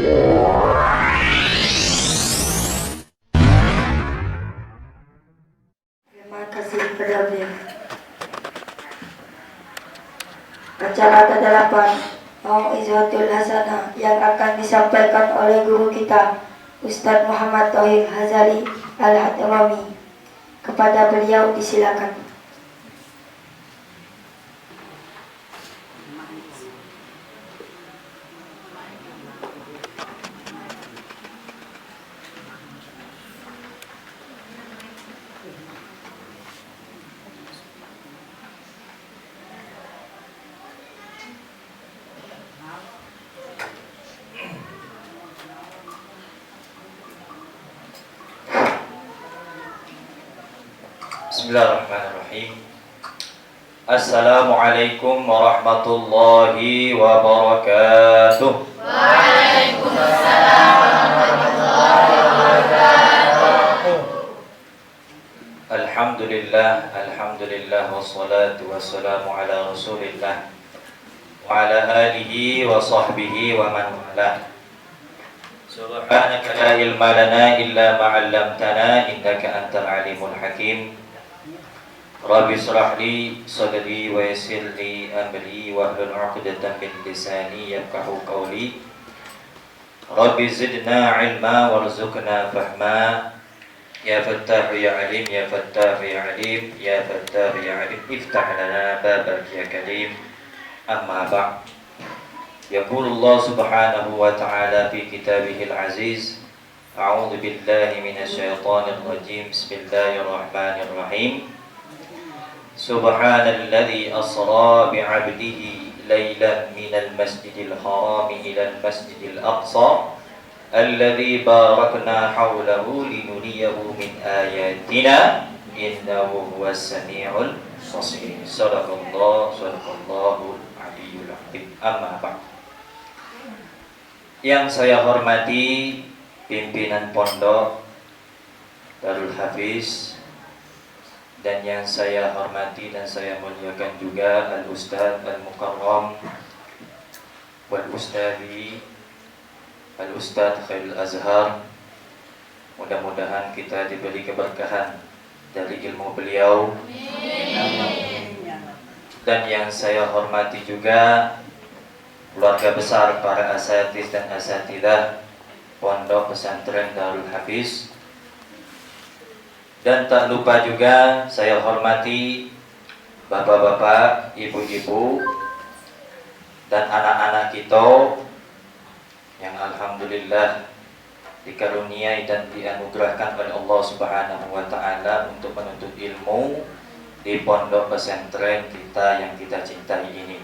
Terima kasih kepada beliau. Acara ke-8 Mau'izatul Hasanah yang akan disampaikan oleh guru kita Ustaz Muhammad Thohir Hazali Al-Hadrami. Kepada beliau disilakan. Bismillahirrahmanirrahim. Assalamualaikum warahmatullahi wabarakatuh. Waalaikumsalam warahmatullahi wabarakatuh. Alhamdulillah, wassalatu wassalamu ala rasulillah wa ala alihi wa sahbihi wa man walah. Subhanaka la ilma lana illa ma 'allamtana innaka antal alimul hakim. Rabbi shrah li sadri wa yassir li amri wahlul 'uqdatam min lisani yafqahu qawli. Rabbi zidna 'ilma warzuqna fahma. Ya Fattah ya Alim, ya Fattah ya Alim, ya Fattah ya Alim, iftah lana babak ya Karim. Amma ba'd. Yaqulu Allah subhanahu wa ta'ala fi kitabihil aziz. A'udzu billahi minasy syaithanir rajim. Bismillahirrahmanirrahim. Subhanalladzi asra bi'abdihi lailan minal masjidil haram ilal masjidil aqsa alladzi barakna hawlahu linuriyahu min ayatina innahu huwas samiul basir. Sadaqallahu aliyyul azim. Amma ba'd. Yang saya hormati pimpinan pondok Darul Hafiz, dan yang saya hormati dan saya muliakan juga Al-Ustaz Al-Mukarram wal Ustazi Al-Ustaz Khairul Azhar. Mudah-mudahan kita diberi keberkahan dari ilmu beliau. Dan yang saya hormati juga keluarga besar para asatiz dan asatidah Pondok Pesantren Darul Hafiz. Dan tak lupa juga saya hormati bapak-bapak, ibu-ibu, dan anak-anak kita yang alhamdulillah dikaruniai dan dianugerahkan oleh Allah Subhanahu wa ta'ala untuk menuntut ilmu di pondok pesantren kita yang kita cintai ini.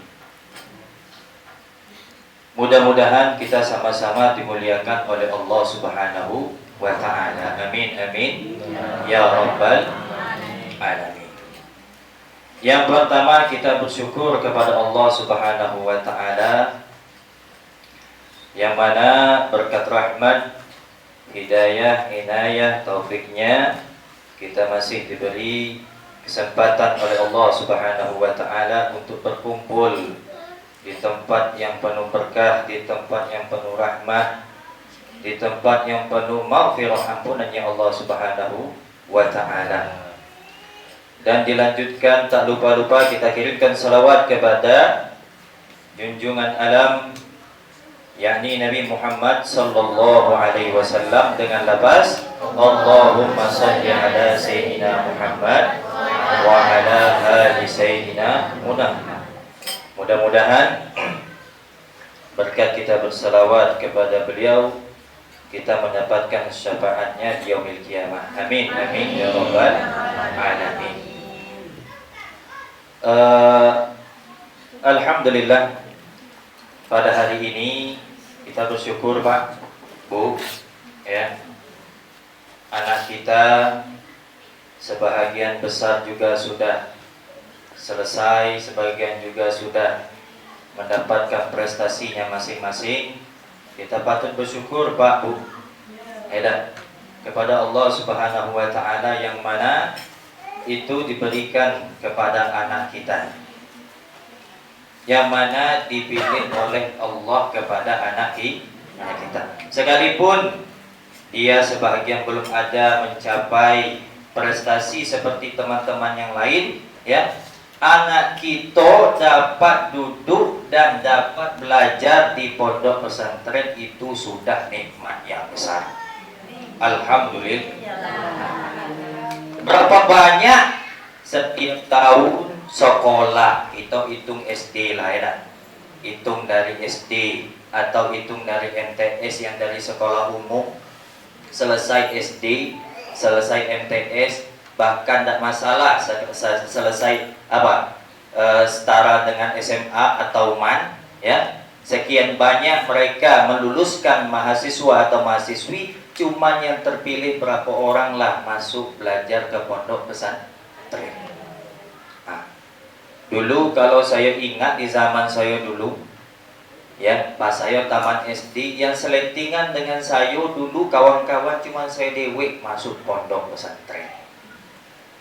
Mudah-mudahan kita sama-sama dimuliakan oleh Allah Subhanahu wa ta'ala. Amin amin ya rabbal alamin. Yang pertama, kita bersyukur kepada Allah Subhanahu wa ta'ala yang mana berkat rahmat, hidayah, inayah, taufiknya kita masih diberi kesempatan oleh Allah Subhanahu wa ta'ala untuk berkumpul di tempat yang penuh berkah, di tempat yang penuh rahmat, di tempat yang penuh maghfirah ampunannya Allah Subhanahu wa ta'ala. Dan dilanjutkan, tak lupa-lupa kita kirimkan salawat kepada junjungan alam, yakni Nabi Muhammad sallallahu alaihi wasallam dengan lafaz Allahumma salli ala sayyidina Muhammad wa ala ali sayyidina Muhammad. Mudah-mudahan berkat kita bersalawat kepada beliau, kita mendapatkan syafaatnya di yaumil qiyamah. Amin amin ya rabbal alamin. Alhamdulillah, pada hari ini kita bersyukur Pak, Bu, ya, anak kita sebahagian besar juga sudah selesai, sebagian juga sudah mendapatkan prestasinya masing-masing. Kita patut bersyukur Pak, Bu, ya, kepada Allah Subhanahu wa ta'ala yang mana itu diberikan kepada anak kita, yang mana dipilih oleh Allah kepada anak anak kita. Sekalipun dia sebahagian belum ada mencapai prestasi seperti teman-teman yang lain, ya, anak kita dapat duduk dan dapat belajar di pondok pesantren itu sudah nikmat yang besar. Alhamdulillah. Berapa banyak setiap tahun sekolah, kita hitung SD lah ya, hitung dari SD atau hitung dari MTS yang dari sekolah umum, selesai SD, selesai MTS, bahkan tidak masalah selesai setara dengan SMA atau MAN, ya, sekian banyak mereka meluluskan mahasiswa atau mahasiswi, cuman yang terpilih berapa orang lah masuk belajar ke pondok pesantren. Nah, dulu kalau saya ingat di zaman saya dulu, ya, pas saya taman SD, yang selentingan dengan saya dulu kawan-kawan cuma saya dewek masuk pondok pesantren.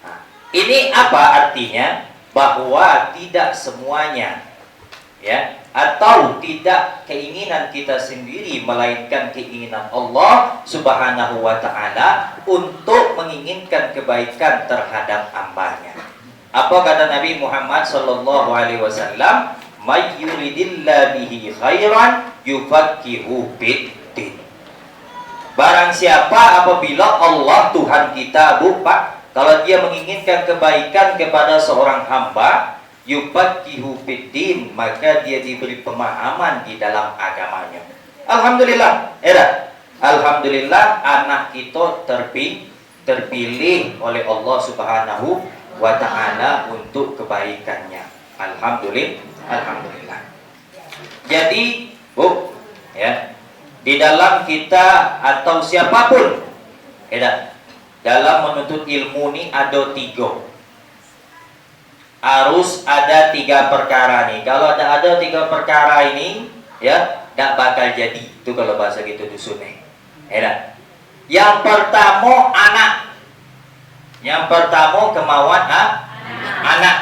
Nah, ini apa artinya? Bahwa tidak semuanya, ya, atau tidak keinginan kita sendiri, melainkan keinginan Allah Subhanahu wa ta'ala untuk menginginkan kebaikan terhadap hambanya. Apa kata Nabi Muhammad sallallahu alaihi wasallam? May yuridillahu bihi khairan yufaqihu fiddin. Barang siapa apabila Allah Tuhan kita, Pak, kalau dia menginginkan kebaikan kepada seorang hamba, yufaqihu fiddin, maka dia diberi pemahaman di dalam agamanya. Alhamdulillah, alhamdulillah anak kita terpilih oleh Allah Subhanahu wa ta'ala untuk kebaikannya. Alhamdulillah. Jadi, Bu, ya, di dalam kita atau siapapun, dalam menuntut ilmu ini ada 3. Harus ada 3 perkara nih. Kalau ada 3 perkara ini, ya, tidak bakal jadi. Itu kalau bahasa gitu dusunnya. Yang pertama anak. Yang pertama kemauan anak.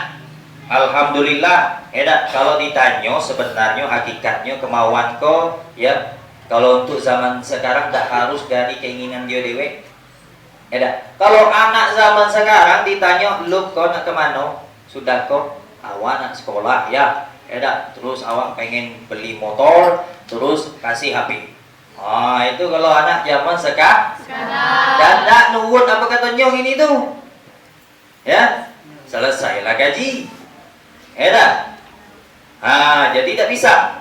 Alhamdulillah, kalau ditanya sebenarnya hakikatnya kemauan kau, ya, kalau untuk zaman sekarang tidak harus dari keinginan dia dewe. Kalau anak zaman sekarang ditanya, lu kau nak kemana? Sudah kau awak nak sekolah, ya, terus awak pengen beli motor, terus kasih HP. Itu kalau anak zaman sekarang. Dan tak nurut apa kata nyong ini tuh, ya, selesailah gaji. Jadi tidak bisa.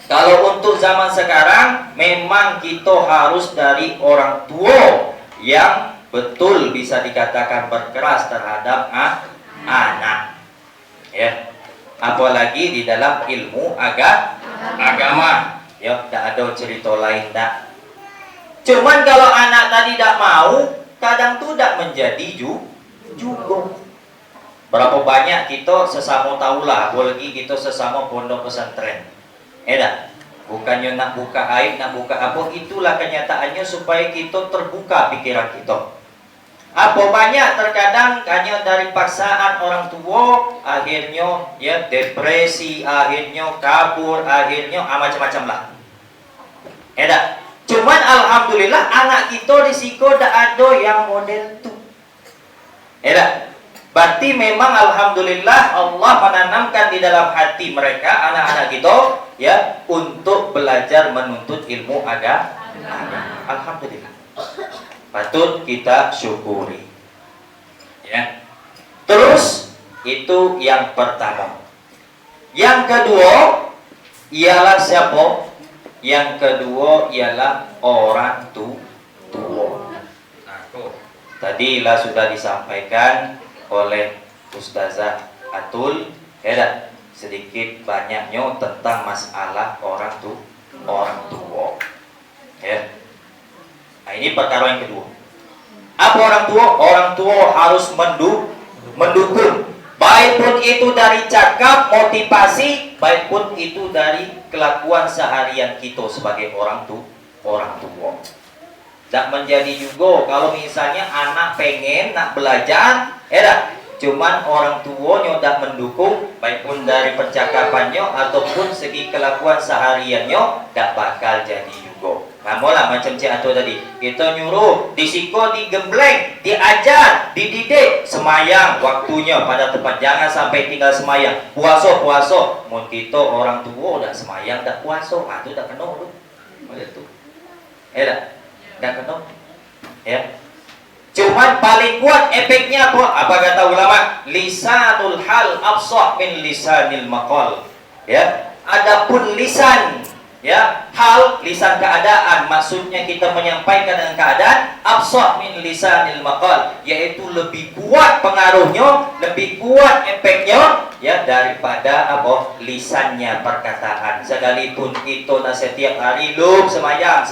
Kalau untuk zaman sekarang, memang kita harus dari orang tua yang betul bisa dikatakan berkeras terhadap anak, ya. Apalagi di dalam ilmu agama, ya, tidak ada cerita lain tak. Cuman kalau anak tadi tidak mau, kadang tuh tidak menjadi juga. Berapa banyak kita sesama tahulah, apalagi kita sesama pondok pesantren. Bukannya nak buka aib, nak buka apa, itulah kenyataannya supaya kita terbuka pikiran kita. Apa banyak terkadang hanya dari paksaan orang tua, akhirnya, ya, depresi, akhirnya kabur, akhirnya macam-macam lah. Cuman alhamdulillah anak kita risiko tidak ada yang model itu. Berarti memang alhamdulillah Allah menanamkan di dalam hati mereka, anak-anak kita, ya, untuk belajar menuntut ilmu agama. Alhamdulillah. Patut kita syukuri. Ya. Terus itu yang pertama. Yang kedua ialah siapa? Yang kedua ialah orang tua. Tadilah sudah disampaikan oleh Ustazah Atul, sedikit banyaknya tentang masalah orang tua. Ya. Nah, ini perkara yang kedua. Apa orang tua? Orang tua harus mendukung. Baik pun itu dari cakap, motivasi, baik pun itu dari kelakuan seharian kita sebagai orang tua. Tak menjadi juga kalau misalnya anak pengen nak belajar, cuman orang tuanya tak mendukung, baik pun dari percakapannya ataupun segi kelakuan sehariannya, tak bakal jadi juga. Lah macam Cik Atul tadi, kita nyuruh, disiko, digembleng, diajar, dididik, semayang waktunya pada tempat, jangan sampai tinggal semayang. Puasa, mun kita orang tua dah semayang, dah puasa, itu dah kena tu. Macam tu. Dah kena. Ya. Cuman paling kuat efeknya apa kata ulama? Lisanul hal afsah min lisanil maqal. Ya. Adapun lisan, ya, hal, lisan keadaan, maksudnya kita menyampaikan dengan keadaan, afsah min lisanil maqal, yaitu lebih kuat pengaruhnya, lebih kuat efeknya, ya, daripada apa? Lisannya perkataan. Sekalipun kita setiap hari lu semayang,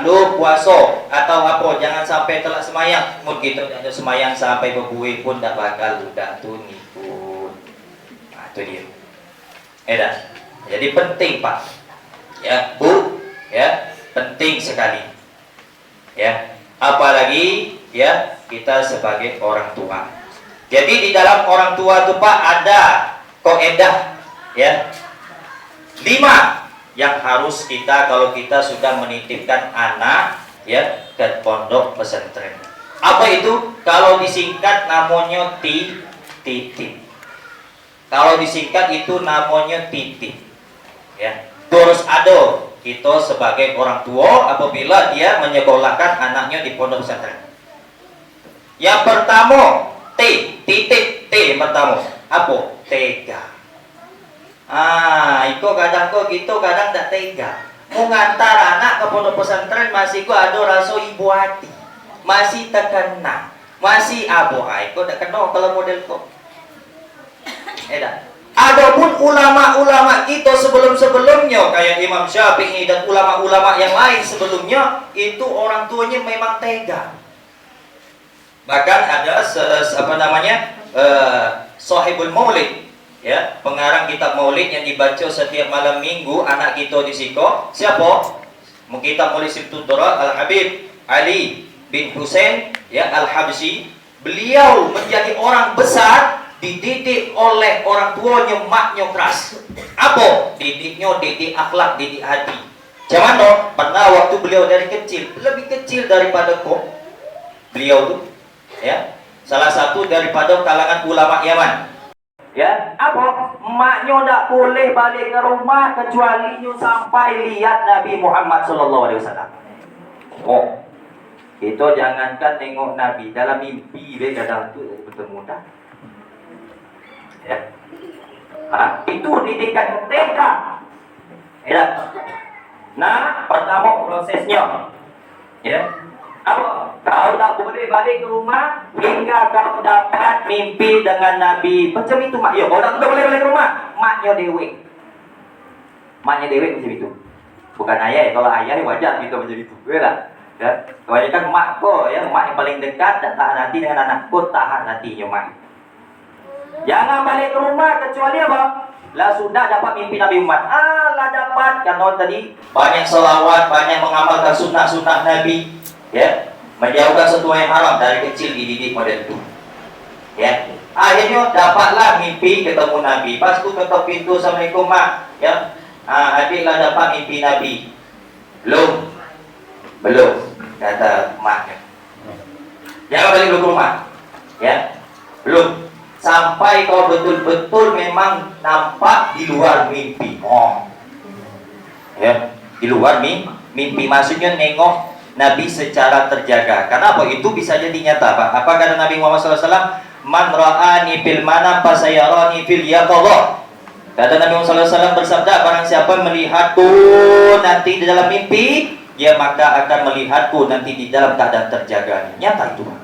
lu puasa atau apa, jangan sampai telat semayang. Mungkin kita ada semayang sampai berbuih pun tak bakal udah tuni pun. Nah, itu dia. Dah. Jadi penting Pak, ya Bu, ya penting sekali, ya apalagi ya kita sebagai orang tua. Jadi di dalam orang tua itu Pak ada kaidah, ya 5 yang harus kita kalau kita sudah menitipkan anak, ya ke pondok pesantren. Apa itu? Kalau disingkat namanya titip. Kalau disingkat itu namanya titip. Ya, terus ada kita sebagai orang tua apabila dia menyekolahkan anaknya di pondok pesantren. Yang pertama, titip pertama. Apa? Tega. Itu kadang kok gitu, kadang tak tega. Mengantar anak ke pondok pesantren masih gua ada rasa ibu hati. Masih terkena. Masih abu. Itu tak kena kalau model kok. Adapun ulama-ulama kita sebelum-sebelumnya kayak Imam Syafi'i dan ulama-ulama yang lain sebelumnya itu orang tuanya memang tega. Bahkan ada Sahibul Maulid, ya, pengarang kitab Maulid yang dibaca setiap malam Minggu anak kita di Siko. Siapa? Kitab Maulid Sibtudra Al-Habib Ali bin Husain, ya, Al-Habsyi. Beliau menjadi orang besar dididik oleh orang tuanya, maknya keras. Apa? Didik akhlak, didik hati. Cuman pernah waktu beliau dari kecil, lebih kecil daripada beliau tuh, ya, salah satu daripada kalangan ulama Yaman. Ya, apa? Maknya tak boleh balik ke rumah kecuali sampai lihat Nabi Muhammad SAW. Kita jangankan tengok Nabi, dalam mimpi dia kadang tu bertemu dah. Ya. Itu didikan teka. Ya. Nah, pertama prosesnya, ya. Apa? Kau tak boleh balik ke rumah hingga kau dapat mimpi dengan Nabi. Macam itu mak. Ya, kau tak boleh balik ke rumah. Maknya dewe. Maknya dewe macam itu. Bukan ayah. Kalau ayah wajar gitu macam itu. Betul. Ya. Kebanyakan mak ko, ya, mak yang paling dekat tak tahan hati dengan anakku, tahan hatinya mak. Jangan balik ke rumah kecuali apa? Lah sudah dapat mimpi Nabi Muhammad. Lah dapat kan tadi banyak selawat, banyak mengamalkan sunnah-sunnah Nabi, ya, menjauhkan sesuatu yang haram dari kecil dididik model itu. Ya. Akhirnya dapatlah mimpi ketemu Nabi. Pas tu ketok pintu, Assalamualaikum mak, ya. Adiklah dapat mimpi Nabi. Belum kata maknya. Jangan balik ke rumah. Ya. Belum. Sampai kau betul-betul memang nampak di luar mimpi. Ya, di luar mimpi maksudnya nengok Nabi secara terjaga. Karena apa? Itu bisa jadi nyata, Pak. Apa kata Nabi Muhammad SAW? Man ra'ani fil manam fasayarani fil yaqadha. Kata Nabi Muhammad SAW bersabda, barang siapa melihatku nanti di dalam mimpi, dia maka akan melihatku nanti di dalam keadaan terjaga. Nyata itu, Pak.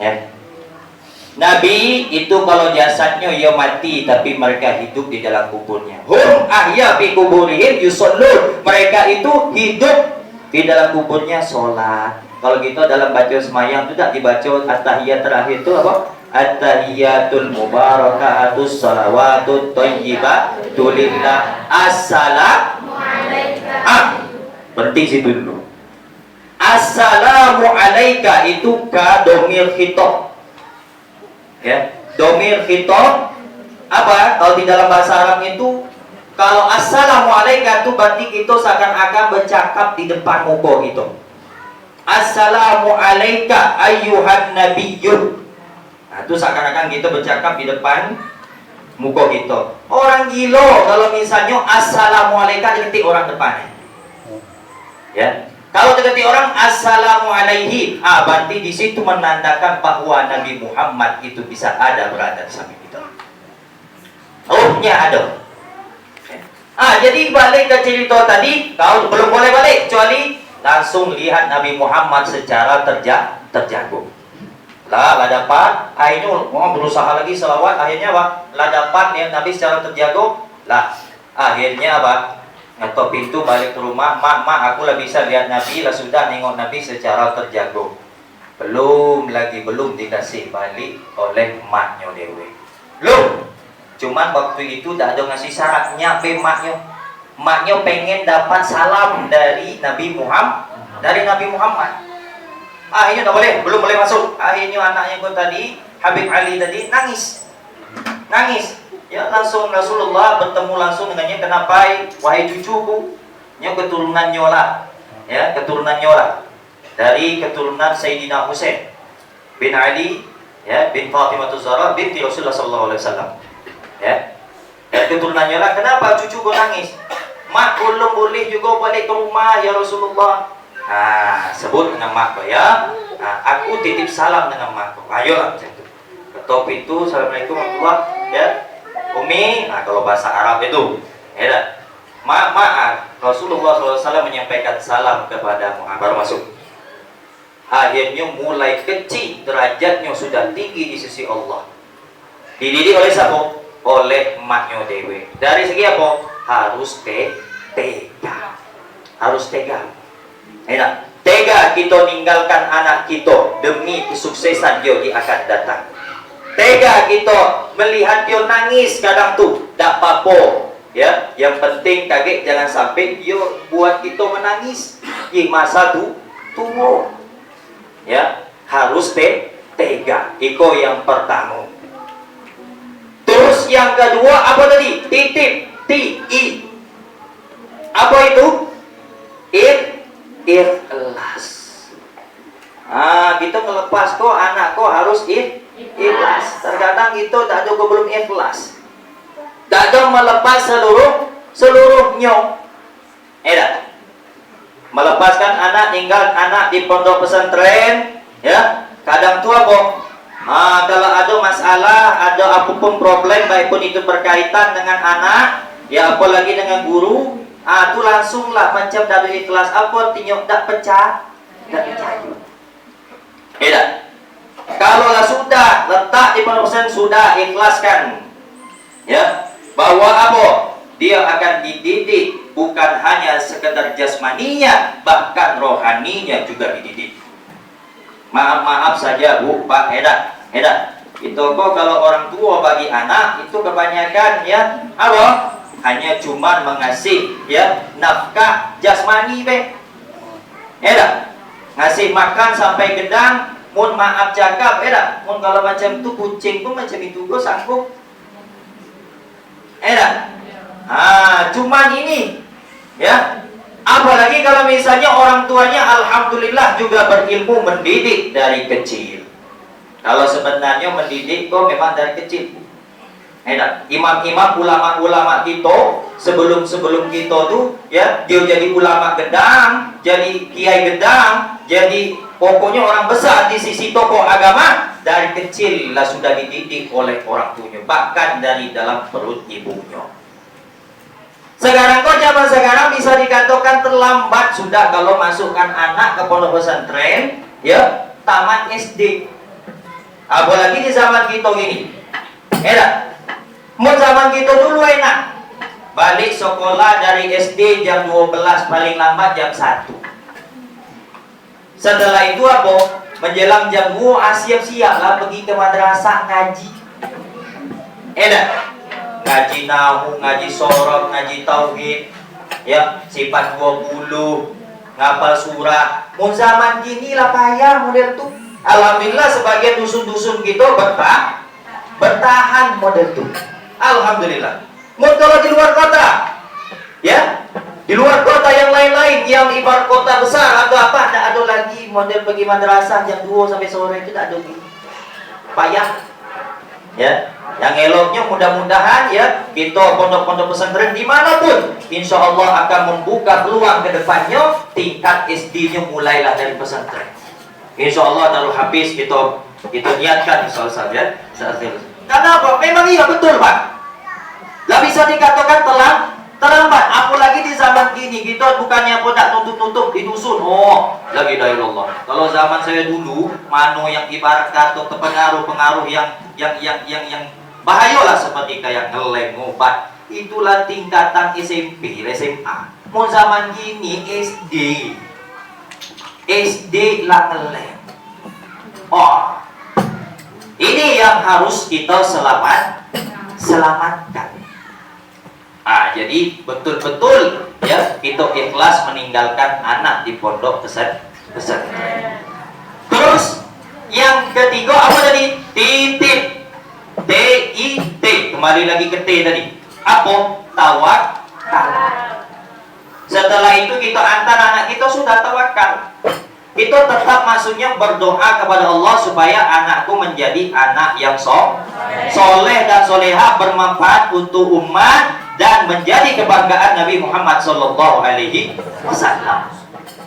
Ya. Nabi itu kalau jasadnya ia mati tapi mereka hidup di dalam kuburnya. Hum ahya fi kuburihim yusallun. Mereka itu hidup di dalam kuburnya sholat. Kalau kita dalam baca semayang itu tak dibaca at-tahiyat terakhir itu apa? At-tahiyatul mubarakatus salawatut thayyibatu lillah. Assalamu alayka. Berhenti situ dulu. Assalamu alayka itu ka domir khitab. Ya, domir khitab apa? Kalau di dalam bahasa Arab itu Kalau assalamualaikum itu berarti kita seakan-akan bercakap di depan muka kita. Assalamualaikum ayyuhan nabiyyun. Nah, itu seakan-akan kita bercakap di depan muka kita. Orang gila kalau misalnya assalamualaikum ketik orang depannya. Ya. Kalau ketik orang assalamualaihi, berarti di situ menandakan bahwa Nabi Muhammad itu bisa ada berada di samping kita. Ruhnya ada. Jadi balik ke cerita tadi, kau belum boleh balik kecuali langsung lihat Nabi Muhammad secara terjago. Lah dapat, akhirnya mau berusaha lagi selawat, akhirnya apa? Lah dapat lihat Nabi secara terjago. Lah akhirnya apa? Ngetok pintu balik ke rumah, mak aku lah bisa lihat Nabi, lah sudah nengok Nabi secara terjago. Belum dikasih balik oleh maknya dewe. Belum. Cuman waktu itu tak ada ngasih syaratnya be maknya. Maknya pengen dapat salam dari Nabi Muhammad. Akhirnya tak boleh, belum boleh masuk. Akhirnya anaknya pun tadi, Habib Ali tadi nangis. Ya langsung Rasulullah bertemu langsung dengannya, kenapa wahai cucuku? Nya keturunan nyola. Ya, keturunan nyola. Dari keturunan Sayyidina Husain bin Ali, ya, bin Fatimah Zahra binti Rasulullah sallallahu alaihi wasallam. Ya. Keturunan nyola, kenapa cucuku nangis? Mak belum boleh juga balik ke rumah ya Rasulullah. Sebut dengan mak ya. Aku titip salam dengan mak. Ayolah macam tu. Ketok pintu, assalamualaikum warahmatullahi, ya. Umi, kalau bahasa Arab itu, ya. Mak, Rasulullah SAW menyampaikan salam kepadamu. Baru masuk. Akhirnya mulai kecil derajatnya sudah tinggi di sisi Allah. Dididik oleh siapa? Oleh maknya dewe. Dari segi apa? Harus tega. Harus tega. Enak. Tega kita ninggalkan anak kita demi kesuksesan dia akan datang. Tega kita melihat dia nangis kadang tu, tak apa-apa. Ya, yang penting kaget jangan sampai dia buat kita menangis. Di masa tu tua. Ya, harus tega. Iko yang pertama. Terus yang kedua apa tadi? Titip, ti. Apa itu? Ikhlas. Kita melepas kok anak kok harus ikhlas. Terkadang kita tak ada belum ikhlas. Tak ada melepas seluruhnya. Melepaskan anak, tinggal anak di pondok pesantren, ya. Kadang tu apa? Kalau ada masalah, ada apapun problem, baik pun itu berkaitan dengan anak, ya apalagi dengan guru, tu langsunglah macam dari ikhlas. Apa artinya? Tak pecah. Kalau lah sudah letak di pondok pesantren, sudah ikhlaskan, ya, bahwa apa? Dia akan dididik bukan hanya sekedar jasmaninya, bahkan rohaninya juga dididik. Maaf saja Bu, Pak, itu kok kalau orang tua bagi anak itu kebanyakan ya apa? Hanya cuma mengasih ya nafkah jasmani be. Ngasih makan sampai gedang, mun maaf cakap mun kalau macam tu kucing pun macam itu go sanggup. Cuman ini ya. Apalagi kalau misalnya orang tuanya alhamdulillah juga berilmu mendidik dari kecil. Kalau sebenarnya mendidik kok memang dari kecil. Imam-imam, ulama-ulama kita sebelum kita tuh ya, dia jadi ulama gedang, jadi kiai gedang, jadi pokoknya orang besar di sisi tokoh agama, dari kecil lah sudah dididik oleh orang tuanya, bahkan dari dalam perut ibunya. Sekarang kok zaman sekarang bisa dikatakan terlambat sudah kalau masukkan anak ke pondok pesantren, ya, tamat SD. Apalagi di zaman kita gini. Mau zaman kita dulu enak. Balik sekolah dari SD jam 12, paling lambat jam 1. Setelah itu apa? Menjelang jam 2 siap-siap lah pergi ke madrasah ngaji. Ngaji nahu, ngaji sorok, ngaji tauhid, ya, sifat 20, ngapal surah. Mun zaman gini lah payah model tuh. Alhamdulillah sebagian dusun-dusun kita bertahan model tuh. Alhamdulillah. Mun kalau di luar kota, Ya, di luar kota yang lain-lain yang ibarat kota besar atau apa, tidak ada lagi model pergi madrasah jam 2 sampai sore itu tidak ada lagi. Payah. Ya, yang eloknya mudah-mudahan ya kita pondok-pondok pesantren dimanapun, insya Allah akan membuka peluang ke depannya tingkat SD-nya mulailah dari pesantren. Insya Allah Darul Hafiz kita niatkan insya Allah ya. Karena apa? Memang iya betul Pak. Lah bisa dikatakan terlambat, apalagi di zaman kini kita bukannya pun tak nutup-nutup di dusun. Oh, lagi Allah. Kalau zaman saya dulu, mano yang ibarat kata pengaruh-pengaruh yang bahaya lah seperti kayak ngelem, ngobat. Itulah tingkatan SMP, SMA. Mau zaman kini SD lah ngelem. Oh, ini yang harus kita selamatkan. Jadi betul-betul ya kita ikhlas meninggalkan anak di pondok pesantren. Terus yang ketiga apa tadi? Titip. TIT. Kembali lagi ke T tadi. Apa? Tawakal. Setelah itu kita antar anak kita sudah tawakal. Itu tetap maksudnya berdoa kepada Allah supaya anakku menjadi anak yang soleh dan soleha, bermanfaat untuk umat dan menjadi kebanggaan Nabi Muhammad Sallallahu Alaihi Wasallam.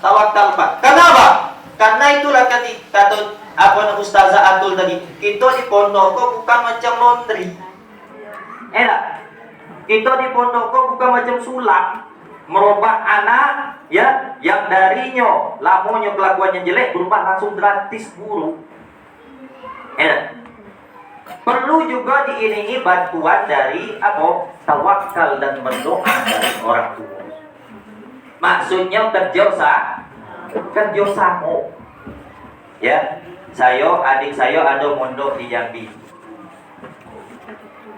Tawakal Pak. Kenapa? Karena itulah kata Ustazah Atul tadi, kita di pondok kok bukan macam laundry. Enak. Kita di pondok kok bukan macam sulap, merubah anak ya yang darinya lamonyo kelakuannya jelek berubah langsung gratis buruk. Enak. Perlu juga diiringi bantuan dari tawakal dan berdoa dari orang tua. Maksudnya kerja sama. Ya, adik saya ada mondok di Jambi.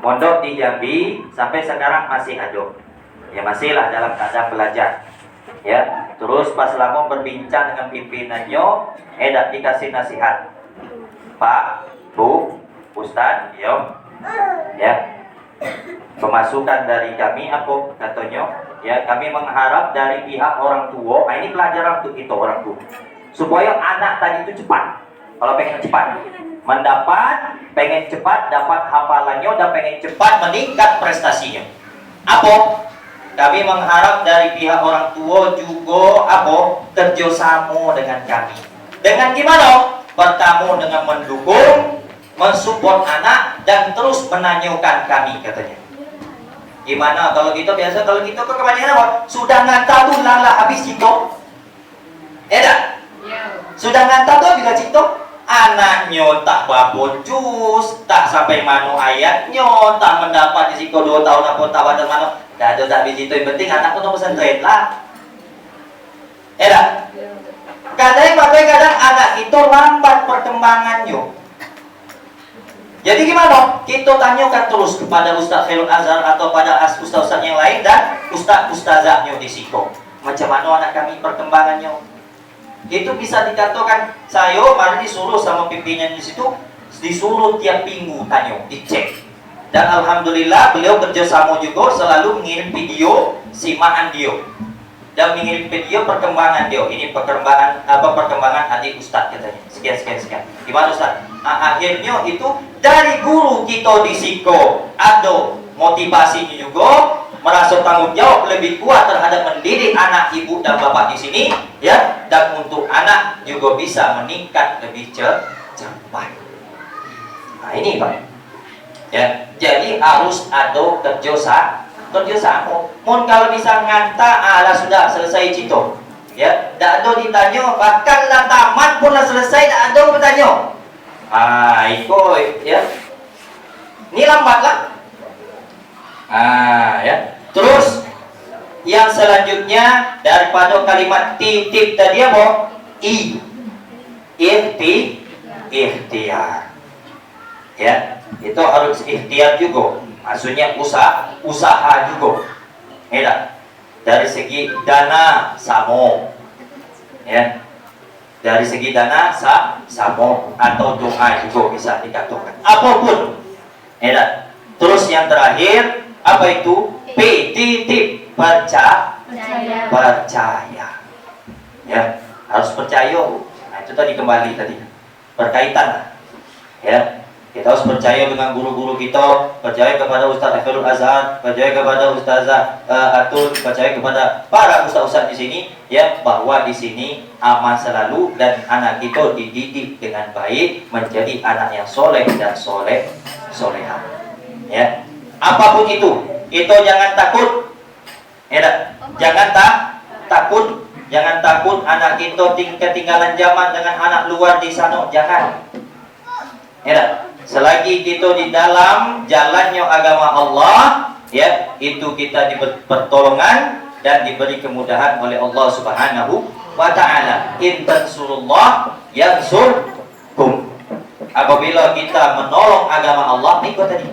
Mondok di Jambi sampai sekarang masih ada. Ya masihlah dalam keadaan belajar. Ya, terus pas lama berbincang dengan pimpinannya, dikasih nasihat. Pak, Bu, Ustaz, ya, pemasukan dari kami apa katanya? Ya, kami mengharap dari pihak orang tua. Ini pelajaran untuk kita orang tua, supaya anak tadi itu cepat. Kalau pengen cepat pengen cepat dapat hafalannya dan pengen cepat meningkat prestasinya. Apa? Kami mengharap dari pihak orang tua juga kerjasama dengan kami. Dengan gimana? Pertama dengan mendukung, mensupport anak dan terus menanyakan kami katanya. Gimana kalau kita biasa kebanyakan apa? Sudah ngantar tuh lala habis cito. Tak? Sudah ngantar tuh bila cito. Anaknya tak babon jus, tak sampai mano ayatnya, tak mendapat di situ 2 tahun apa tawadan mano. Dah ada tak biji itu, yang penting anakku tuh pesantren lah. Tak? Kadang anak itu lambat perkembangannya. Jadi gimana? Kita tanyakan terus kepada Ustaz Khairul Azhar atau pada ustaz-ustaz yang lain dan ustaz-ustazahnya di situ. Macam mana anak kami perkembangannya? Itu bisa dikatakan saya kemarin disuruh sama pimpinan di situ, disuruh tiap minggu tanya, dicek. Dan alhamdulillah beliau kerjasama juga, selalu mengirim video simaan dia dan mengirim video perkembangan dia. Ini perkembangan adik Ustaz katanya. Sekian. Gimana Ustaz? Akhirnya itu dari guru kita di Siko ada motivasinya juga, merasa tanggung jawab lebih kuat terhadap mendidik anak ibu dan bapak di sini, ya, dan untuk anak juga bisa meningkat lebih cepat. Nah ini Pak, ya, jadi harus ada kerjasama. Mun kalau bisa nganta, sudah selesai cito, ya, tak ada ditanya, bahkan lah tamat pun lah selesai, tak ada bertanya. Ikut, ya, ini lambat lah. Ya. Terus yang selanjutnya daripada kalimat titip tadi apa? Ikhtiar. Ya, itu harus ikhtiar juga. Maksudnya usaha juga. Ya, dari segi dana samo. Ya. Dari segi dana samo atau doa juga bisa dikatakan. Apapun. Ya. Terus yang terakhir apa itu? Titip, percaya. Ya, harus percaya. Nah, itu tadi kembali tadi berkaitan. Ya, kita harus percaya dengan guru-guru kita, percaya kepada Ustaz Akhirul Azhar, percaya kepada Ustazah Atun, percaya kepada para ustaz-ustaz di sini, ya, bahwa di sini aman selalu dan anak kita dididik dengan baik menjadi anak yang soleh dan soleha. Ya, apapun itu jangan takut. Ya, jangan takut. Jangan takut anak kita ketinggalan zaman dengan anak luar di sana. Jangan. Ya, selagi kita di dalam jalannya agama Allah, ya, itu kita diberi pertolongan dan diberi kemudahan oleh Allah Subhanahu wa taala. In tansurullah yansurkum. Apabila kita menolong agama Allah, ikut tadi.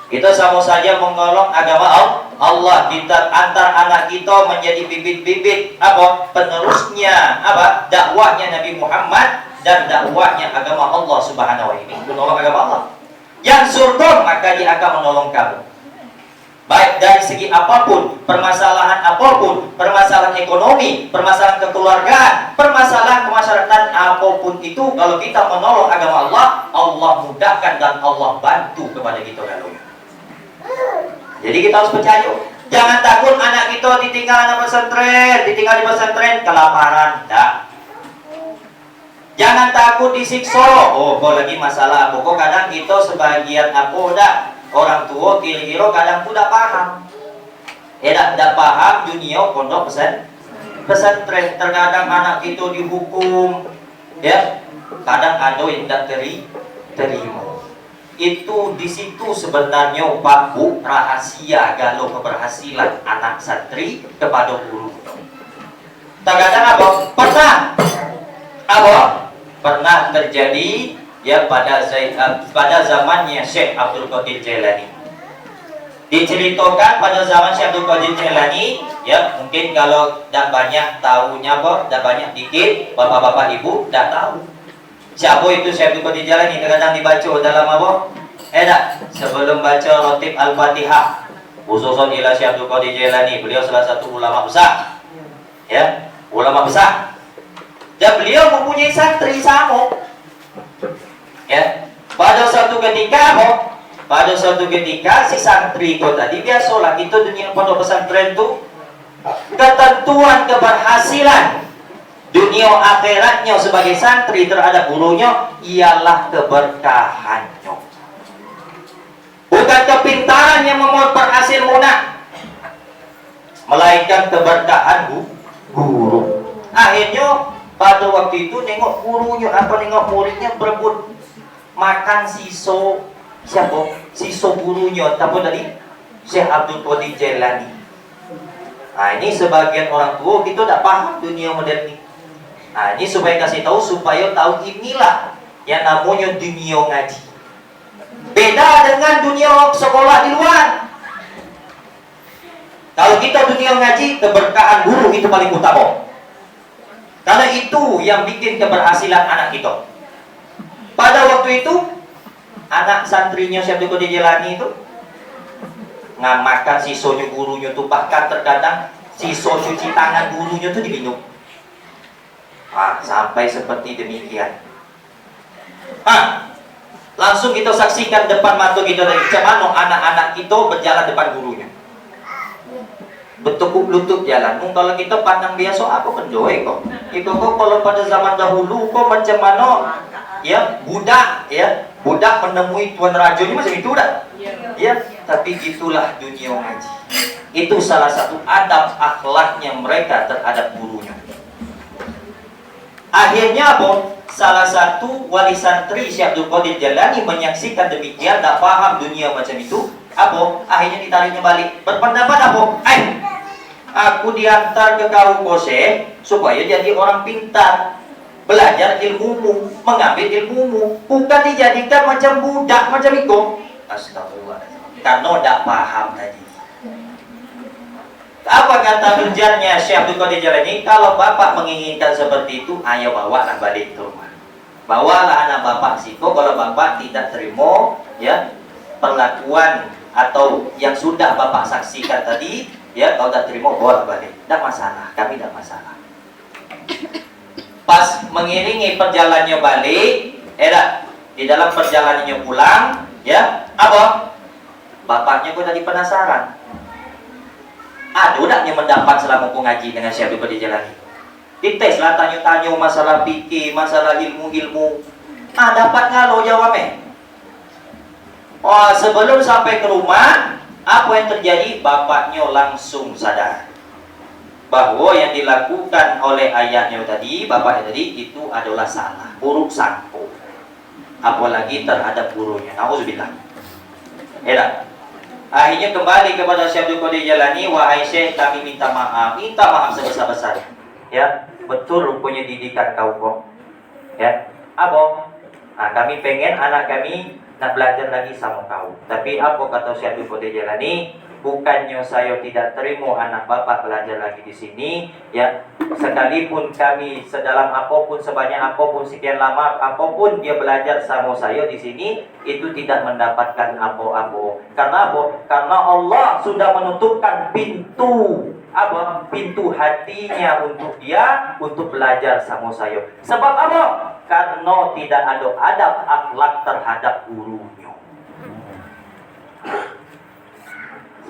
Kita sama saja menolong agama Allah. Kita antar anak kita menjadi bibit-bibit penerusnya dakwahnya Nabi Muhammad dan dakwahnya agama Allah Subhanahu wa taala. Menolong agama Allah. Yang surga maka dia akan menolong kamu. Baik dari segi apapun, permasalahan apapun, permasalahan ekonomi, permasalahan kekeluargaan, permasalahan kemasyarakatan apapun itu, kalau kita menolong agama Allah, Allah mudahkan dan Allah bantu kepada kita lalunya. Jadi kita harus percaya. Jangan takut anak kita ditinggal di pesantren kelaparan. Tak. Jangan takut disiksa. Oh, kok lagi masalah apa? Kok kadang kita sebagian orang tua kira-kira kadang tidak paham. Tidak paham dunia pondok pesantren. Terkadang anak kita dihukum, ya. Kadang ada yang tidak terima. Itu di situ sebenarnya Pak Bu rahasia galau keberhasilan anak santri kepada guru. Terkadang pernah terjadi, ya, pada zamannya Syekh Abdul Qadir Jailani. Diceritakan pada zaman Syekh Abdul Qadir Jailani, ya, mungkin kalau tidak banyak tahunya tidak banyak dikit, bapak-bapak ibu tidak tahu. Siapa itu Syekh Abdul Qadir Jailani? Kadang dibaca dalam sebelum baca Rotib Al-Fatihah, khususan ila Syekh Abdul Qadir Jailani, beliau salah satu ulama besar. Ya, ulama besar. Dan beliau mempunyai santri sama. Ya, pada suatu ketika si santri itu tadi biasalah itu dunia pondok pesantren itu ketentuan keberhasilan dunia akhiratnya sebagai santri terhadap gurunya ialah keberkahannya. Bukan kepintaran yang membuat berhasil munah, melainkan keberkahan guru. Akhirnya pada waktu itu nengok muridnya berebut makan siso gurunya, tapi tadi Syekh Abdul Qadir Jailani. Nah, ini sebagian orang tua kita tidak paham dunia modern ini. Nah, ini supaya kasih tahu, supaya tahu inilah yang namanya dunia ngaji. Beda dengan dunia sekolah di luar. Kalau kita dunia ngaji, keberkahan guru itu paling utama. Karena itu yang bikin keberhasilan anak kita. Pada waktu itu, anak santrinya Syekh Abdul Qadir Jailani itu ngamakan sisonya gurunya tuh, bahkan terkadang siso cuci tangan gurunya tuh diminum. Sampai seperti demikian. Langsung kita saksikan depan mata kita dari bagaimana anak-anak kita berjalan depan gurunya. Bertekuk lutut jalan. Kalau kita pandang biasa, apa pendoe kok? Itu kok kalau pada zaman dahulu kok macam mana? Ya, budak menemui tuan rajanya macam itu dah. Ya, tapi gitulah dunia ngaji. Itu salah satu adab akhlaknya mereka terhadap gurunya. Akhirnya salah satu wali santri Syekh Abdul Qadir Jailani menyaksikan demikian, tak paham dunia macam itu. Akhirnya ditariknya balik. Berpendapat aku diantar ke kau kose supaya jadi orang pintar, belajar ilmumu, mengambil ilmumu, bukan dijadikan macam budak macam itu. Astagfirullah. Karena tidak paham tadi. Apa kata ujarnya Syekh Abdul Qadir Jailani? Kalau bapak menginginkan seperti itu, ayo bawalah balik ke rumah. Bawalah anak bapak situ. Kalau bapak tidak terima, ya, perlakuan atau yang sudah bapak saksikan tadi, Ya, kalau tak terima bawa balik. Tak masalah, kami tak masalah. Pas mengiringi perjalanannya balik, di dalam perjalanannya pulang, ya, apa? Bapaknya kok tadi penasaran. Aduh, tak yang mendapat selama aku ngaji dengan Syekh Abdul Qadir Jalani. Dites lah tanya-tanya masalah fikih, masalah ilmu-ilmu. Dapat ngalo jawabnya. Oh, sebelum sampai ke rumah, apa yang terjadi? Bapaknya langsung sadar bahwa yang dilakukan oleh ayahnya tadi, bapaknya tadi, itu adalah salah, buruk sangka. Apalagi terhadap gurunya. Nauzubillah. Akhirnya kembali kepada Syekh Abdul Qadir Jalani, wahai Syekh, kami minta maaf sebesar-besarnya. Ya, betul rupanya didikan kau kok. Ya, apa? Kami pengen anak kami nak belajar lagi sama kau. Tapi apa kata Syekh Abdul Qadir Jalani? Bukannya saya tidak terima anak bapak belajar lagi di sini, ya. Sekalipun kami sedalam apapun, sebanyak apapun, sekian lama apapun dia belajar sama saya di sini, itu tidak mendapatkan apa-apa. Karena apa? Karena Allah sudah menutupkan pintu pintu hatinya untuk dia untuk belajar sama saya. Sebab apa? Karena tidak ada adab akhlak terhadap gurunya.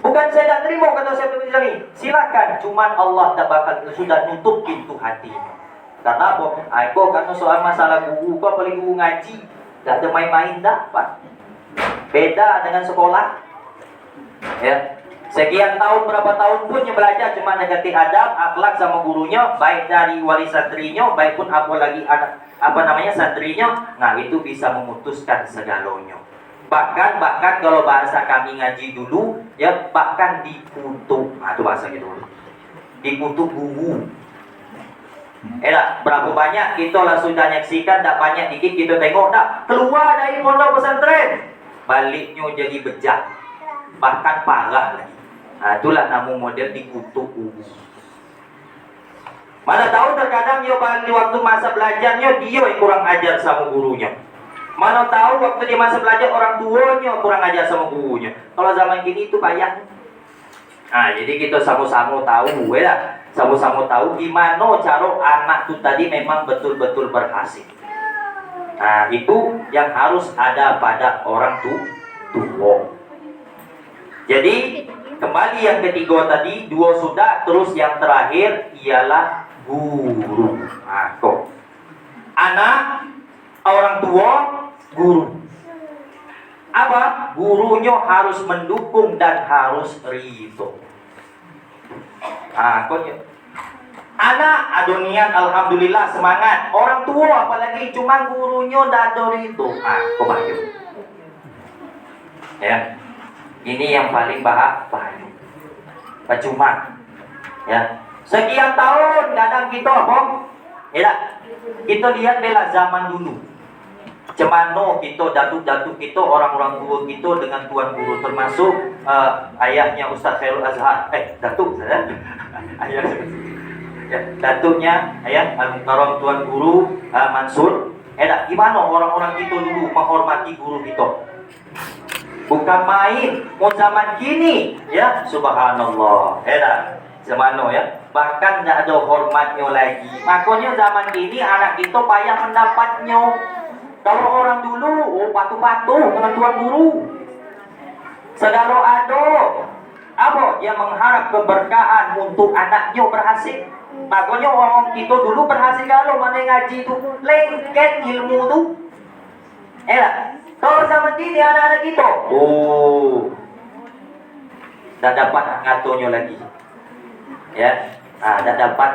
Bukan saya tak terima kata saya begini. Silakan, cuman Allah tak bakal sudah nutup pintu hatinya. Karena apa? Aku karena soal masalah guru, kau paling guru ngaji, tak ada main-main dapat. Beda dengan sekolah. Ya. Sekian tahun, berapa tahun pun yang belajar cuma negatif adab, akhlak sama gurunya, baik dari wali santrinya, baik pun apalagi santrinya, nah itu bisa memutuskan segalanya. Bahkan kalau bahasa kami ngaji dulu, ya bahkan dikutuk, itu bahasa gitu, dikutuk guru. Berapa banyak kita lah sudah nyaksikan, tak banyak dikit kita tengok, tak keluar dari pondok pesantren, baliknya jadi bejat, bahkan parah lagi. Itulah namun model dikutuk guru. Mana tahu terkadang dia balik waktu masa belajarnya dia yang kurang ajar sama gurunya. Mana tahu waktu di masa belajar orang tuanya kurang ajar sama gurunya. Kalau zaman gini itu payah. Jadi kita sama-sama tahu, sama-sama tahu gimana cara anak itu tadi memang betul-betul berhasil. Itu yang harus ada pada orang tua. Jadi kembali yang ketiga tadi, 2 sudah, terus yang terakhir ialah guru. Anak, orang tua, guru. Apa? Gurunya harus mendukung dan harus ridho. Anak ada niat, alhamdulillah semangat. Orang tua apalagi cuma gurunya dah ada ridho. Kebayang. Ya. Ini yang paling bahaya. Percuma. Ya. Sekian tahun kadang kita kita lihat bela zaman dulu. Cemano kita, datuk-datuk kita, orang-orang tua kita dengan tuan guru, termasuk ayahnya Ustaz Khairul Azhar. Datuk saya. Ayah. Ya, datuknya Al-Mukarram tuan guru Mansur. Gimana orang-orang kita dulu menghormati guru kita? Bukan main, mau zaman kini, ya subhanallah, semano ya, bahkan tidak ada hormatnya lagi. Makanya zaman kini anak kita payah mendapatnya. Kalau orang dulu, patuh-patuh dengan tuan guru. Segala ada, dia mengharap keberkahan untuk anaknya berhasil. Makanya orang kita dulu berhasil kalau mana ngaji tu, lengket ilmu tu. Kalau zaman ini anak-anak kita, tak dapat ngaturnya lagi. Ya, tak dapat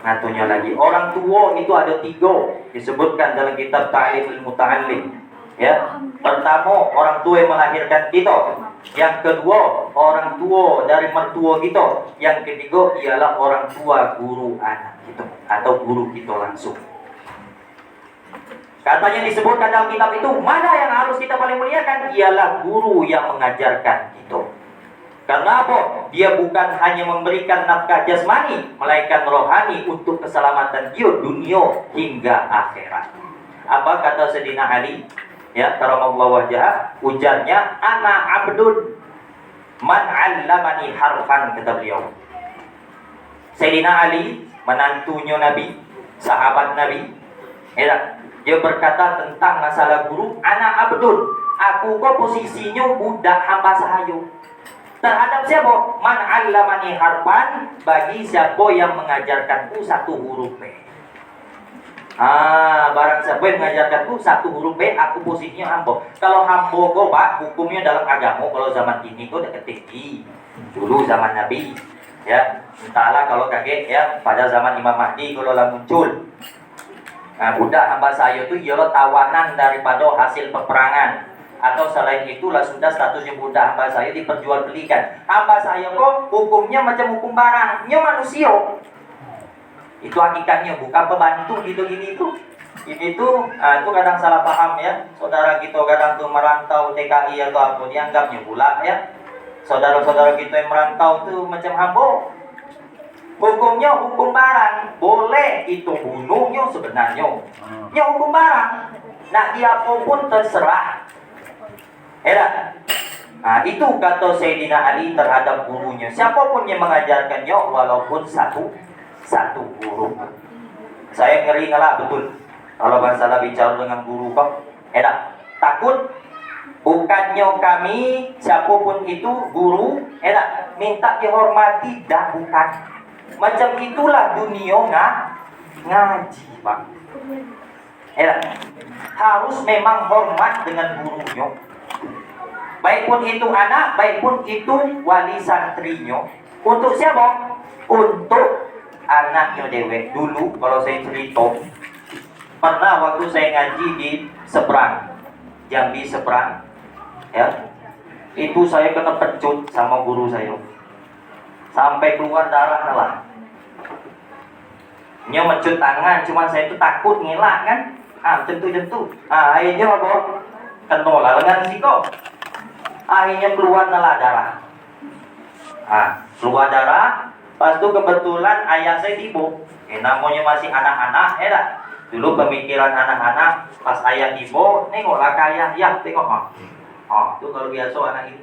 ngaturnya lagi. Orang tua itu ada 3 disebutkan dalam kitab Ta'limul Muta'allim. Ya, pertama orang tua yang melahirkan kita. Yang kedua orang tua dari mertua kita. Yang ketiga ialah orang tua guru anak kita atau guru kita langsung. Katanya disebutkan dalam kitab itu, mana yang harus kita paling muliakan? Ialah guru yang mengajarkan kita. Karena apa? Dia bukan hanya memberikan nafkah jasmani, melainkan rohani untuk keselamatan dia dunia hingga akhirat. Apa kata Sayyidina Ali? Ya, karamallahu wajhah, ujarnya, ana abdun. Man 'allamani harfan, kata beliau. Sayyidina Ali, menantunya Nabi, sahabat Nabi, dia berkata tentang masalah guru, ana abdun, aku kok posisinya budak hamba sahayu. Terhadap siapa? Man 'allamani harfan, bagi siapa yang mengajarkanku satu huruf B. Barang siapa yang mengajarkanku satu huruf B, aku posisinya hamba. Kalau hamba kok Pak, hukumnya dalam agama kalau zaman ini kok udah ketinggi. Dulu zaman Nabi, ya, entahlah kalau kaget ya, pada zaman Imam Mahdi kalau lah muncul. Budak hamba saya itu ialah tawanan daripada hasil peperangan, atau selain itulah sudah statusnya budak hamba saya diperjualbelikan. Hamba saya kok hukumnya macam hukum barangnya manusia. Itu hakikatnya, bukan pembantu gitu gini tuh. Ini tuh itu kadang salah paham ya. Saudara kita kadang tuh merantau TKI atau apa, dianggapnya pula ya. Saudara-saudara kita yang merantau tuh macam hamba. Hukumnya hukum barang, boleh itu bunuhnya sebenarnya. Ya hukum barang. Nah dia pun terserah. Itu kata Sayyidina Ali terhadap gurunya. Siapapun yang mengajarkannya walaupun satu huruf. Saya ngeri ngalah betul kalau masalah bicara dengan guru kok. Takut bukannya kami siapapun itu guru minta dihormati, dah bukan. Macam itulah dunia ngaji, Pak. Harus memang hormat dengan gurunya. Baik pun itu anak, baik pun itu wali santrinya. Untuk siapa? Untuk anaknya dewek. Dulu kalau saya cerita, pernah waktu saya ngaji di Seberang, Jambi Seberang, ya, itu saya kena pecut sama guru saya, sampai keluar darah lah. Nya mencut tangan, cuman saya itu takut ngelak kan, jentuh. Akhirnya apa? Kena lah lengan siko. Akhirnya keluar lah darah. Keluar darah. Pas itu kebetulan ayah saya tiba. Namanya masih anak-anak, Dulu pemikiran anak-anak, pas ayah tiba, nengoklah ke ayah, ya tengok. Itu kalau biasa anak ini.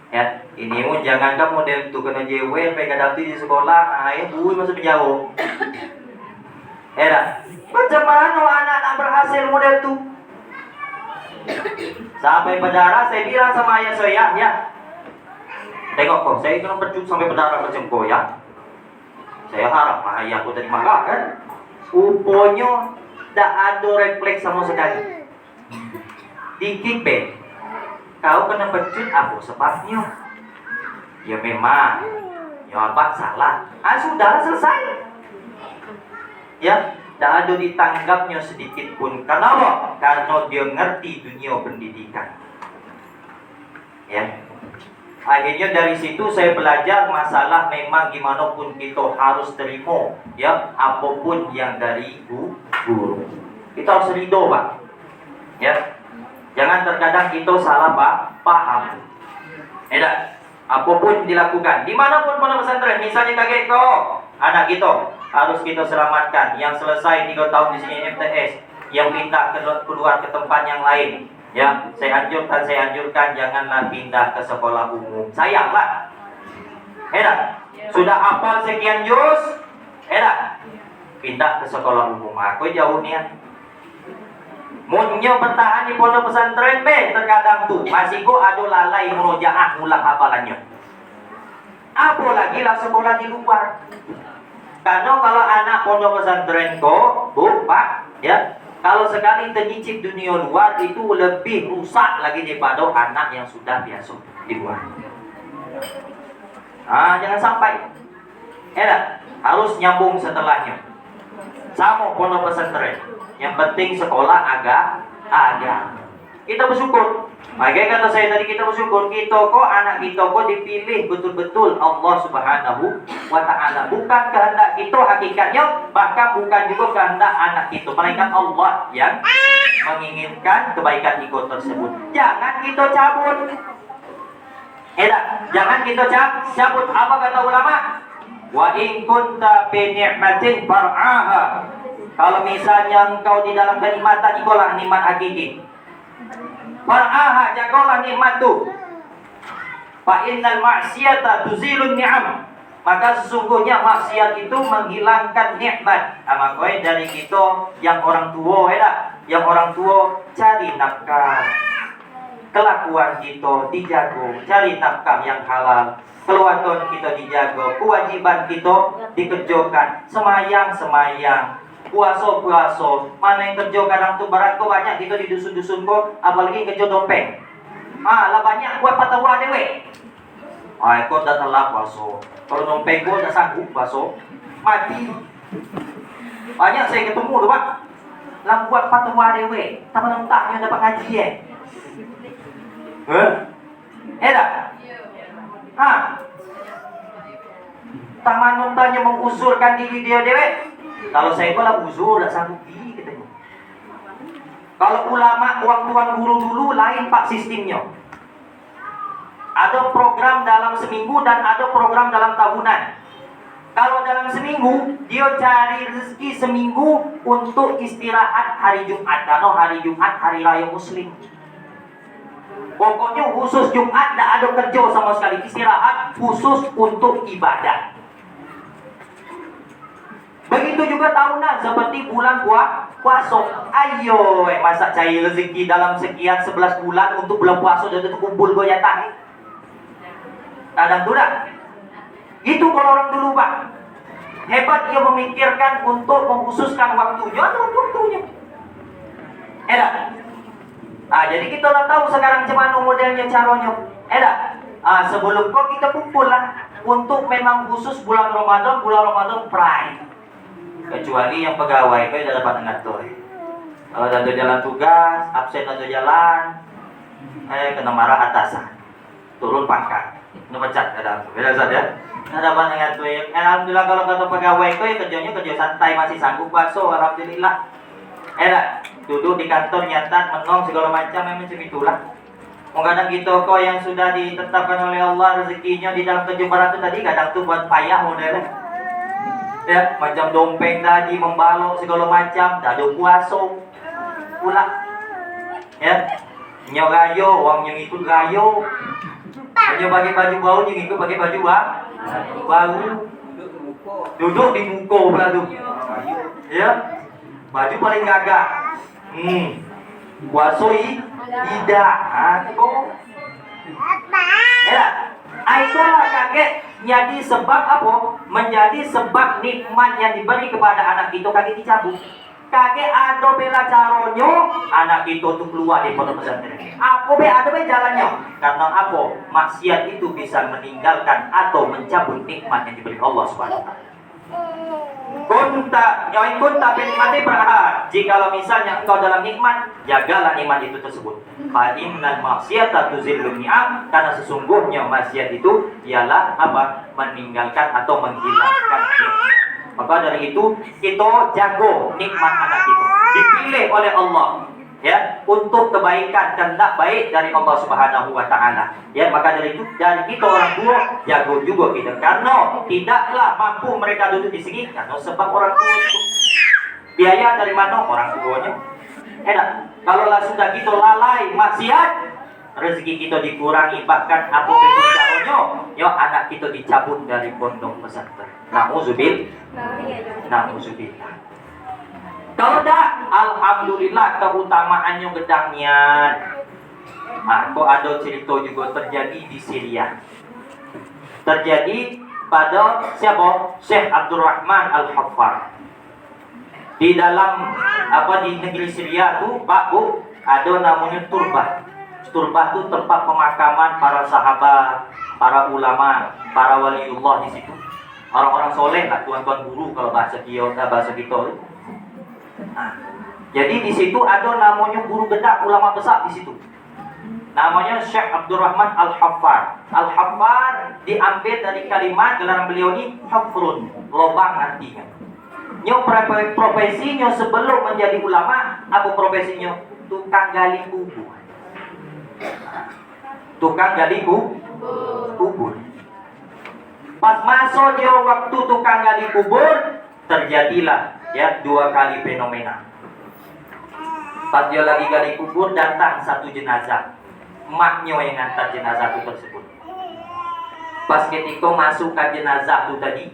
Ya, ini pun jangan kan model tu kena jewer, pengen daftar di sekolah, ayah bui masuk penjara. Macam mana anak-anak berhasil model tu? Sampai berdarah, saya bilang sama ayah saya, ya. Tengok kok, saya kena pecut sampai berdarah macam kau ya. Saya harap ayah aku tadi marah kan. Rupanya tak ada refleks sama sekali. Dikit be, kau kena pecut apa sebabnya? Ya memang, ya apa salah. Sudah selesai. Ya, tak ada ditanggapnya sedikit pun. Kenapa? Karena dia ngerti dunia pendidikan. Ya. Akhirnya dari situ saya belajar masalah memang gimana pun kita harus terima ya apapun yang dari guru. Kita harus ridho, Pak. Ya. Jangan terkadang kita salah paham. Apapun dilakukan, dimanapun pondok pesantren, misalnya kakek kau, anak kita harus kita selamatkan. Yang selesai 3 tahun di sini MTS, yang pindah keluar ke tempat yang lain. Ya, saya anjurkan janganlah pindah ke sekolah umum. Sayanglah. Sudah hafal sekian juz, pindah ke sekolah umum. Aku jauh niat. Munnya bertahan di pondok pesantren terkadang tuh masih kok ada lalai murojaah ngulang hafalannya. Apalagi lah sekolah di luar. Karena kalau anak pondok pesantren kok, Pak, ya. Kalau sekali ternyicip dunia luar itu lebih rusak lagi daripada anak yang sudah biasa di luar. Jangan sampai. Harus nyambung setelahnya. Sama pondok pesantren. Yang penting sekolah agak. Kita bersyukur. Makanya kata saya tadi kita bersyukur. Kita kok anak kita kok dipilih betul-betul Allah Subhanahu wa ta'ala. Bukan kehendak kita hakikatnya, bahkan bukan juga kehendak anak kita, melainkan Allah yang menginginkan kebaikan kita tersebut. Jangan kita cabut. Jangan kita cabut. Apa kata ulama? Wa in kunta bi ni'matin far'aha. Kalau misalnya engkau di dalam kenikmatan, itulah nikmat hakiki. Far'aha, jagalah nikmat itu. Fa innal ma'siyata tuzilun ni'am. Maka sesungguhnya maksiat itu menghilangkan nikmat. Makanya dari kita yang orang tua yang orang tua cari nafkah. Kelakuan kita dijaga, cari nafkah yang halal. Keluarga kita dijaga, kewajiban kita dikerjakan. Semayang, puasa. Mana yang kerja kadang tuh barang kok banyak kita di dusun-dusun kok, apalagi kerja dompeng. Lah banyak buat patwa dewe. Kok dah telat puasa. Kalau dompeng kok dah sanggup puasa, mati. Banyak saya ketemu tuh Pak. Lang buat patwa dewe, tapi entaknya dapat ngaji dah. Taman notanya mengusurkan diri dia dewe. Kalau saya lah uzur tak sanggup katanya. Kalau ulama tuan guru dulu lain Pak sistemnya. Ada program dalam seminggu dan ada program dalam tahunan. Kalau dalam seminggu dia cari rezeki seminggu untuk istirahat hari Jumat. Karena hari Jumat hari raya Muslim. Pokoknya khusus Jumat tidak ada kerja sama sekali, istirahat khusus untuk ibadah. Begitu juga tahunan seperti bulan puasa. Ayo masa cari rezeki dalam sekian 11 bulan untuk bulan puasa dan itu kumpul goyatah. Kadang tu dah. Itu kalau orang dulu Pak. Hebat dia memikirkan untuk mengkhususkan waktunya atau waktunya. Jadi kita lah tahu sekarang macam modelnya caranya. Sebelum kau kita kumpul lah untuk memang khusus bulan Ramadan pride. Kecuali yang pegawai kau dah dapat ngatur. Kalau ada jalan tugas, absen atau jalan, kena marah atasan, turun pangkat, pecat ada. Beda saja. Ada apa ngatur? Alhamdulillah kalau kata pegawai kau kerjanya kerja santai masih sanggup puasa, alhamdulillah. Duduk di kantor nyatat, menong segala macam memang segitulah. Kadang kita kok yang sudah ditetapkan oleh Allah rezekinya di dalam 700 tadi kadang tuh buat payah modelnya. Macam dompeng tadi membalok segala macam, dah ada puasa pula. Nyo gayo, orang yang ikut gayo. Nyo pakai baju baru, yang ikut pakai baju baru. Duduk di muka pula tu. Baju paling gagah. Puasoi tidak aku. Itulah kakek jadi sebab apa? Menjadi sebab nikmat yang diberi kepada anak itu kakek dicabut. Kakek ada bela caronyo anak itu tuh keluar dari pondok pesantren. Aku ada jalannya. Karena apa? Maksiat itu bisa meninggalkan atau mencabut nikmat yang diberi Allah Subhanahu wa taala. Kunta binikmati berhad. Jikalau misalnya engkau dalam nikmat, jagalah nikmat itu tersebut. Fa innal maksiata tuzillun ni'am, karena sesungguhnya maksiat itu ialah apa? Meninggalkan atau menghilangkan nikmat. Maka dari itu kita jago nikmat anak itu. Dipilih oleh Allah untuk kebaikan dan tak baik dari Allah Subhanahu wa taala. Maka dari itu dari kita orang tua jago juga kita karena tidaklah mampu mereka duduk di sini karena sebab orang tua itu. Biaya dari mana orang tuanya? Kalaulah sudah kita lalai maksiat, rezeki kita dikurangi bahkan apa pun caranya, anak kita dicabut dari pondok pesantren. Nauzubillah. Kalau dah, alhamdulillah keutamaannya gedangnya. Kok ada cerita juga terjadi di Syria. Terjadi pada siapa? Syekh Abdurrahman Al-Haffar. Di dalam di negeri Syria tu, Pak Bu, ada namanya turbah. Turbah tu tempat pemakaman para sahabat, para ulama, para waliullah di situ. Orang-orang soleh lah, tuan-tuan guru kalau bahasa kita. Jadi di situ ada namanya guru bedak ulama besar di situ. Namanya Syekh Abdurrahman Al-Haffar. Al-Haffar diambil dari kalimat gelaran beliau ini hafrun, lobang artinya. Profesinya sebelum menjadi ulama, apa profesinya? Tukang gali kubur. Tukang gali kubur. Pas masuk dia waktu tukang gali kubur, terjadilah 2 kali fenomena. Pas dia lagi gali kubur datang satu jenazah. Maknya yang ngantar jenazah itu tersebut. Pas ketika masukkan jenazah itu tadi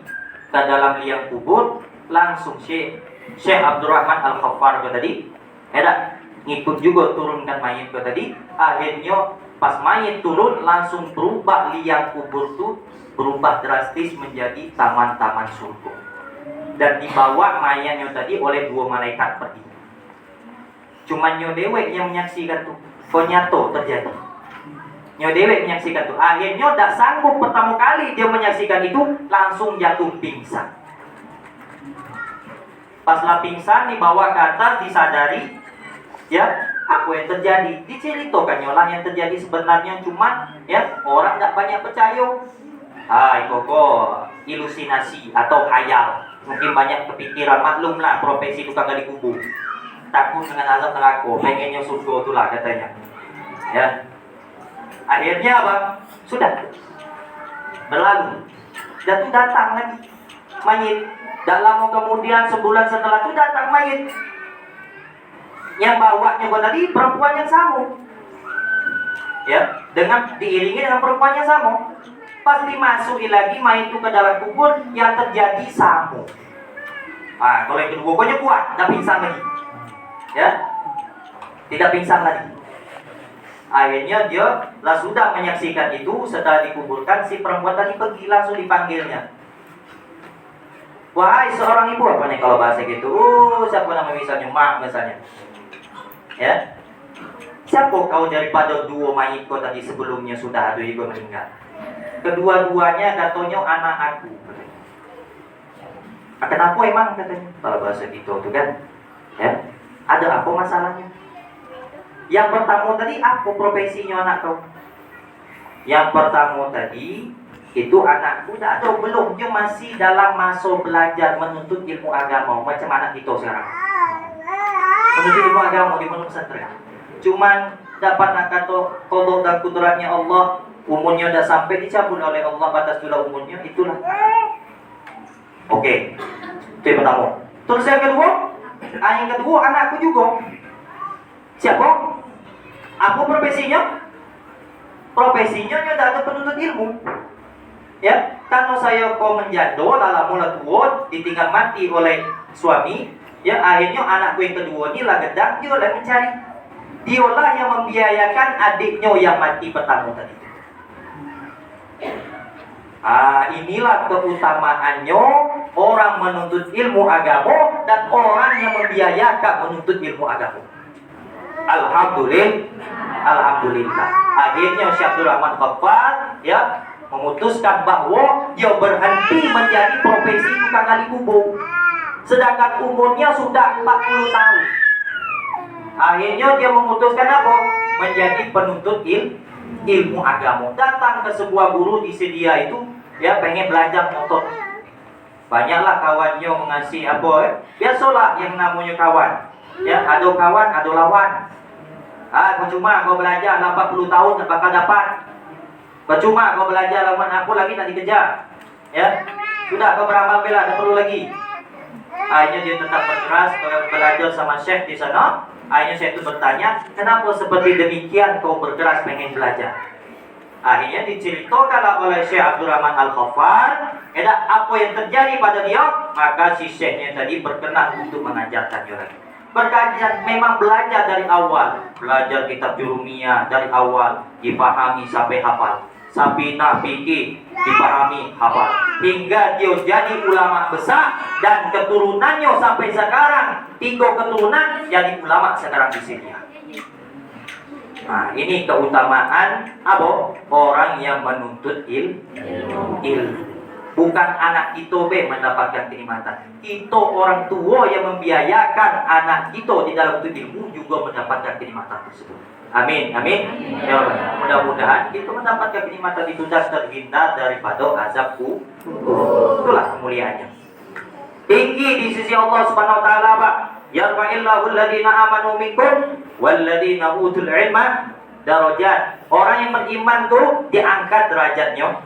ke dalam liang kubur, langsung Syekh Abdurrahman Al-Khaffar itu tadi, ngikut juga turunkan mayit itu tadi. Akhirnya pas mayit turun langsung berubah liang kubur itu berubah drastis menjadi taman-taman surga. Dan dibawa mayatnya tadi oleh 2 malaikat pergi. Cuman nyo dewek yang menyaksikan tuh, konyato terjadi. Nyo dewek menyaksikan tuh. Akhirnya tak sanggup pertama kali dia menyaksikan itu, langsung jatuh pingsan. Paslah pingsan dibawa ke atas, disadari, ya apa yang terjadi? Diceritakan nyolah yang terjadi sebenarnya, cuma ya orang tak banyak percaya. Kok ilusinasi atau hayal. Mungkin banyak kepikiran, maklum lah profesi tukang gali kubur. Takut dengan azab neraka, pengennya surga itulah katanya. Ya. Akhirnya apa? Sudah berlalu. Dan itu datang lagi mayit. Tak lama kemudian, sebulan setelah itu datang mayit. Yang bawanya tadi perempuan yang sama. Ya, dengan diiringi dengan perempuan yang sama. Pas dimasuki lagi mayit itu ke dalam kubur, yang terjadi sama. Kalau yang kedua pokoknya kuat, tak pingsan lagi. Ya, tidak pingsan lagi. Akhirnya dia lah sudah menyaksikan itu. Setelah dikuburkan, si perempuan tadi pergi, langsung dipanggilnya. Wahai seorang ibu, apa nih kalau bahasa gitu? Siapa nama misalnya mak misalnya, ya? Siapa kau daripada 2 mayit kau tadi sebelumnya sudah ada juga meninggal? Kedua-duanya katanya anak aku. Kenapa emang katanya? Kalau bahasa gitu tuh kan, ya? Ada apa masalahnya? Yang pertama tadi apa profesinya anak kau? Yang pertama tadi itu anakku tak ada, belum, dia masih dalam masa belajar menuntut ilmu agama macam anak kita sekarang. Menuntut ilmu agama di pondok pesantren. Cuman dapat nak kata qada dan kudratnya Allah, umurnya dah sampai dicabut oleh Allah batas dulu umurnya, itulah. Oke. Itu yang pertama. Terus yang kedua anakku juga. Siapa? Apa profesinya? Profesinya dia tak ada penuntut ilmu. Ya, karena saya kau menjanda, lala mula tua, ditinggal mati oleh suami, ya akhirnya anakku yang kedua ni lah gedang, dia lah mencari. Dialah yang membiayakan adiknya yang mati pertama tadi. Inilah keutamaannya orang menuntut ilmu agama dan orang yang membiayakan menuntut ilmu agama. Alhamdulillah. Akhirnya Syekh Abdurrahman Khaffar ya memutuskan bahwa dia berhenti menjadi profesi tukang gali kubur. Sedangkan umurnya sudah 40 tahun. Akhirnya dia memutuskan apa? Menjadi penuntut ilmu agama. Datang ke sebuah guru di sedia itu, ya pengen belajar motor. Banyaklah kawannya mengasih apa? Biasalah yang namanya kawan. Ya, ada kawan, ada lawan. Percuma kau belajar 80 tahun tak bakal dapat. Percuma kau belajar lawan aku lagi nak dikejar. Ya, sudah kau beramal bela, tak perlu lagi. Akhirnya dia tetap berkeras belajar sama Syekh di sana. Akhirnya Syekh itu bertanya, kenapa seperti demikian kau berkeras pengen belajar? Akhirnya diceritakan oleh Syekh Abdurrahman Al-Khaffar, apa yang terjadi pada dia, maka si Syekhnya tadi berkenan untuk mengajarkannya lagi. Berkajian memang belajar dari awal, belajar kitab Jurumiyah dari awal, dipahami sampai hafal. Sapinah fikih dipahami hafal, hingga dia jadi ulama besar dan keturunannya sampai sekarang 3 keturunan jadi ulama sekarang di sini. Ini keutamaan apa? Orang yang menuntut ilmu. Bukan anak kita mendapatkan kenikmatan. Kita orang tua yang membiayakan anak kita di dalam ilmu juga mendapatkan kenikmatan tersebut. Amin, amin. Ya Allah. Mudah-mudahan kita mendapatkan kenikmatan itu dan terhindar daripada azab kubur. Itulah kemuliaannya. Tinggi di sisi Allah Subhanahu wa taala, Pak. Yarfa'illahu alladziina aamanu minkum walladziina utul ilma darajat. Orang yang beriman tuh diangkat derajatnya.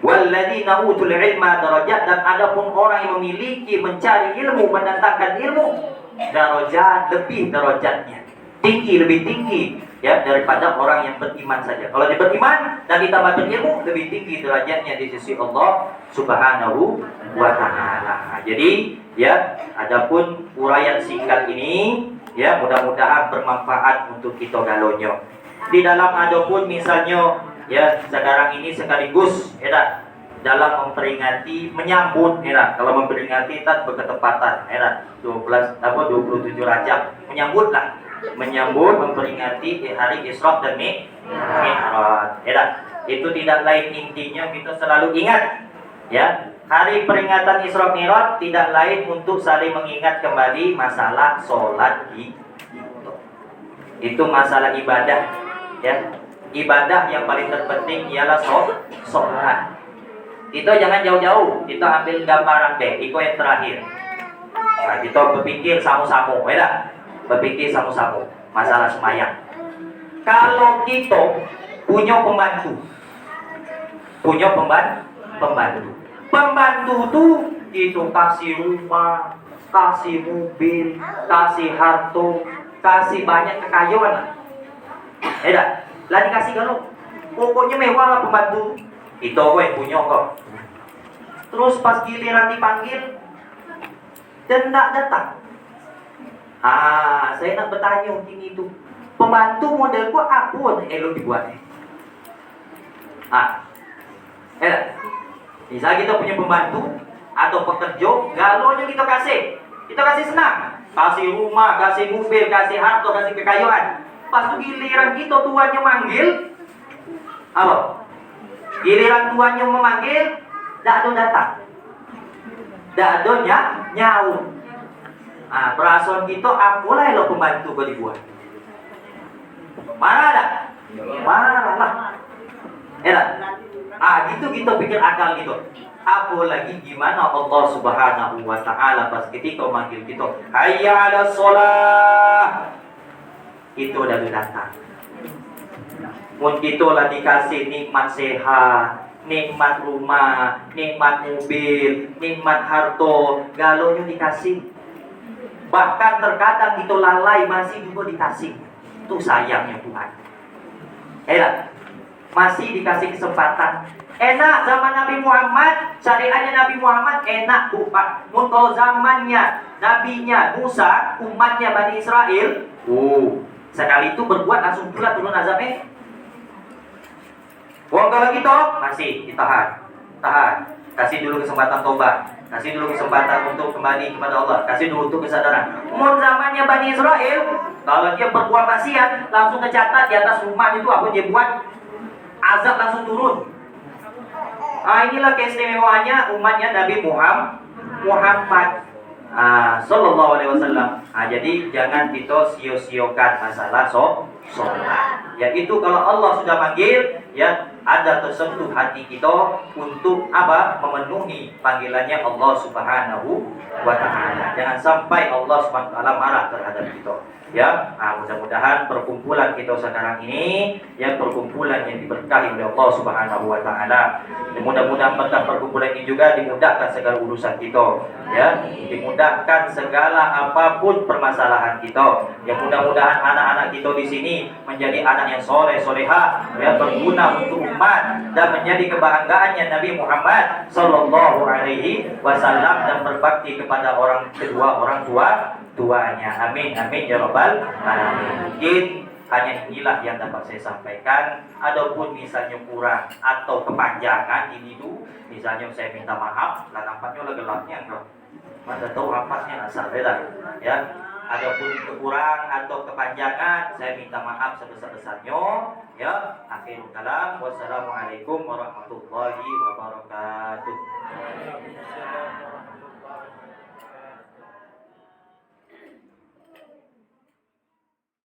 Walladziina utul ilma darajat, dan adapun orang yang memiliki mencari ilmu, mendatangkan ilmu, darajat, lebih derajatnya. Tinggi, lebih tinggi ya daripada orang yang beriman saja. Kalau dia beriman dan ditambah berilmu, lebih tinggi derajatnya di sisi Allah Subhanahu wa taala. Jadi ya, adapun uraian singkat ini ya mudah-mudahan bermanfaat untuk kita galonyo. Di dalam adapun misalnya ya sekarang ini sekaligus ya dalam memperingati menyambut ya kalau memperingati tak berketepatan ya 27 Rajab menyambut memperingati hari Isra dan Mi'raj ya. Itu tidak lain intinya kita selalu ingat ya, hari peringatan Isra Mi'raj tidak lain untuk saling mengingat kembali masalah sholat itu masalah ibadah ya. Ibadah yang paling terpenting ialah sholat. Itu jangan jauh-jauh, kita ambil gambaran deh, itu yang terakhir. Nah, kita berpikir sama-sama, ya, berpikir sama-sama masalah semayang. Kalau kita punya pembantu tuh itu kasih rumah, kasih mobil, kasih harta, kasih banyak kekayaan, ya, lah dikasih kalau pokoknya mewah lah pembantu. Itu gue punya kok. Terus pas giliran dipanggil dan tidak datang. Saya nak bertanya ini itu pembantu modelku apa yang dibuat? Misal kita punya pembantu atau pekerja, galonya kita kasih senang, kasih rumah, kasih mobil, kasih harta, kasih kekayaan. Pas tu giliran kita tuannya manggil, apa? Giliran tuannya memanggil, tak ada datang, tak ada nyaut. Perasaan kita apalah yang pembantu kau dibuat. Marah tak? Marah lah. Gitu kita pikir akal gitu. Apalagi gimana Allah Subhanahu wa taala pas ketika manggil kita, hayya 'alas shalah. Itu udah datang. Mun kita lah dikasih nikmat sehat, nikmat rumah, nikmat mobil, nikmat harta, galonya dikasih. Bahkan terkadang kita lalai masih juga dikasih. Itu sayangnya Tuhan. Masih dikasih kesempatan. Enak zaman Nabi Muhammad, syariatnya Nabi Muhammad enak Pak. Untuk zamannya nabinya Musa, umatnya Bani Israel, sekali itu berbuat langsung pula turun azabnya. Kalau gitu masih ditahan. Kasih dulu kesempatan tobat, kasih dulu kesempatan untuk kembali kepada Allah, kasih dulu untuk kesadaran. Zamannya Bani Israel, kalau dia berbuat maksiat langsung tercatat di atas rumah itu apa dia buat, azab langsung turun. Inilah keistimewaannya umatnya Nabi Muhammad Sallallahu Alaihi Wasallam. Jadi jangan kita sio-siokan masalah sholat. Ya itu kalau Allah sudah manggil, ya ada tersentuh hati kita untuk apa? Memenuhi panggilannya Allah Subhanahu wa taala. Jangan sampai Allah Subhanahu wa taala marah terhadap kita. Ya, mudah-mudahan perkumpulan kita sekarang ini ya perkumpulan yang diberkahi oleh Allah Subhanahu wa taala. Mudah-mudahan berkat perkumpulan ini juga dimudahkan segala urusan kita, ya, dimudahkan segala apapun permasalahan kita. Ya mudah-mudahan anak-anak kita di sini menjadi anak yang soleh solehah, ya berguna untuk umat dan menjadi kebanggaannya Nabi Muhammad Sallallahu Alaihi Wasallam dan berbakti kepada orang tuanya. Amin amin ya rabbal alamin. Mungkin hanya inilah yang dapat saya sampaikan. Adapun misalnya kurang atau kepanjangan ini tuh, misalnya saya minta maaf, lah nampaknya lah gelapnya enggak. Masa tahu rapatnya asal beda ya. Adapun kekurang atau kepanjangan, saya minta maaf sebesar-besarnya ya. Akhirul kalam, wassalamualaikum warahmatullahi wabarakatuh.